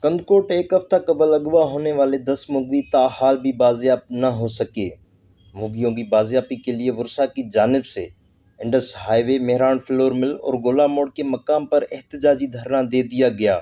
کندکوٹ ایک ہفتہ قبل اغوا ہونے والے 10 مغوی تاحال بھی بازیاب نہ ہو سکے۔ مغویوں کی بازیابی کے لیے ورثاء کی جانب سے انڈس ہائی وے، مہران فلور مل اور گولا موڑ کے مقام پر احتجاجی دھرنا دے دیا گیا۔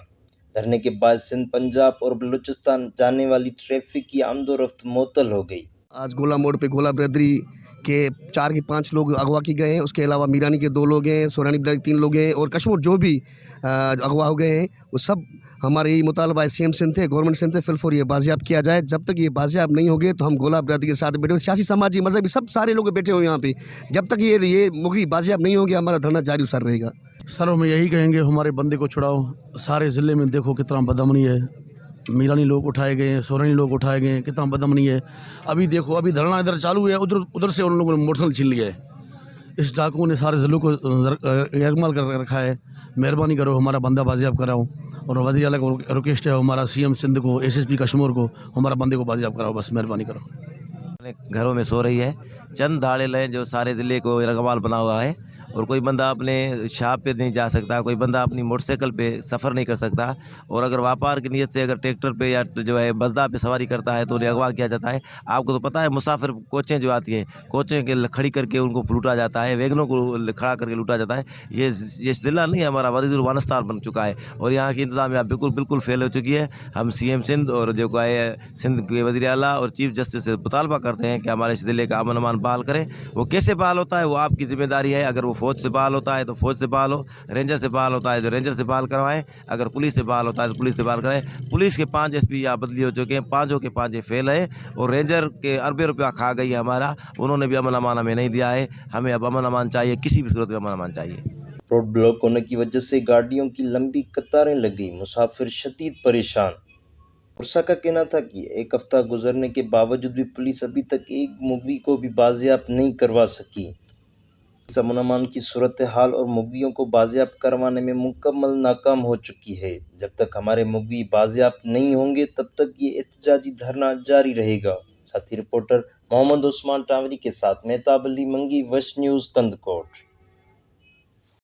دھرنے کے بعد سندھ، پنجاب اور بلوچستان جانے والی ٹریفک کی آمد و رفت معطل ہو گئی۔ آج گولا موڑ پہ گولا برادری کے 4 کے 5 لوگ اغوا کیے گئے ہیں، اس کے علاوہ میرانی کے 2 لوگ ہیں، سورانی برادری 3 لوگ ہیں، اور کشمور جو بھی اغوا ہو گئے ہیں وہ سب ہمارے یہ مطالبہ ہے، سی ایم سندھ تھے، گورنمنٹ سندھ تھے، فی الفور یہ بازیاب کیا جائے۔ جب تک یہ بازیاب نہیں ہوگے تو ہم گولا برادری کے ساتھ بیٹھے ہوئے، سیاسی، سماجی، مذہبی سب سارے لوگ بیٹھے ہوئے یہاں پہ، جب تک یہ مغوی بازیاب نہیں ہوگے ہمارا دھرنا جاری و سار رہے گا۔ سر ہم یہی کہیں گے ہمارے بندے کو چھڑاؤ۔ سارے ضلع میں دیکھو کتنا بدامنی ہے، میرانی لوگ اٹھائے گئے ہیں، سورانی لوگ اٹھائے گئے ہیں، کتنا بدامنی ہے۔ ابھی دیکھو ابھی دھرنا ادھر چالو ہے، ادھر سے ان لوگوں نے موٹر سائیکل چھین لیا ہے۔ اس ڈاکوؤں نے سارے ضلعوں کو یرغمال کر رکھا ہے۔ مہربانی کرو ہمارا بندہ بازیاب کراؤ، اور وزیر اعلیٰ کو ریکویسٹ ہے ہمارا سی ایم سندھ کو، ایس ایس پی کشمور کو، ہمارا بندے کو بازیاب کراؤ، بس مہربانی کرو۔ گھروں میں سو رہی ہے، چند دھاڑے لیں جو سارے ضلع کو یرغمال بنا ہوا ہے، اور کوئی بندہ اپنے شاپ پہ نہیں جا سکتا، کوئی بندہ اپنی موٹر سائیکل پہ سفر نہیں کر سکتا، اور اگر واپار کی نیت سے اگر ٹریکٹر پہ یا جو ہے بزدہ پہ سواری کرتا ہے تو انہیں اغوا کیا جاتا ہے۔ آپ کو تو پتہ ہے مسافر کوچیں جو آتی ہیں، کوچیں کے کھڑی کر کے ان کو لوٹا جاتا ہے، ویگنوں کو کھڑا کر کے لوٹا جاتا ہے۔ یہ ضلع نہیں ہمارا وزیر افغانستان بن چکا ہے، اور یہاں کی انتظامیہ بالکل فیل ہو چکی ہے۔ ہم سی ایم سندھ اور جو ہے سندھ کے وزیر اعلیٰ اور چیف جسٹس سے مطالبہ کرتے ہیں کہ ہمارے اس ضلع کا امن امان بحال کریں۔ وہ کیسے بحال ہوتا ہے وہ آپ کی ذمہ داری ہے، اگر وہ فوج سے بحال ہوتا ہے تو فوج سے بحال ہو، رینجر سے بحال ہوتا ہے تو رینجر سے بحال کروائیں، اگر پولیس سے بحال ہوتا ہے تو پولیس سے بحال کرائیں۔ پولیس کے 5 ایس پی یہاں بدلی ہو چکے ہیں، 5 کے 5 فیل ہے، اور رینجر کے اربوں روپیہ کھا گئی ہے ہمارا، انہوں نے بھی امن امان ہمیں نہیں دیا ہے۔ ہمیں اب امن امان چاہیے، کسی بھی صورت میں امن امان چاہیے۔ روڈ بلاک ہونے کی وجہ سے گاڑیوں کی لمبی قطاریں لگ گئی، مسافر شدید پریشان۔ ورثاء کا کہنا تھا کہ ایک ہفتہ گزرنے کے باوجود بھی پولیس ابھی تک ایک مغوی کو بھی بازیاب نہیں کروا سکی۔ اس امن امان کی صورتحال اور مغویوں کو بازیاب کروانے میں مکمل ناکام ہو چکی ہے۔ جب تک ہمارے مغوی بازیاب نہیں ہوں گے تب تک یہ احتجاجی دھرنا جاری رہے گا۔ ساتھی رپورٹر محمد عثمان ٹانوری کے ساتھ مہتاب علی منگی، وش نیوز، کندکوٹ۔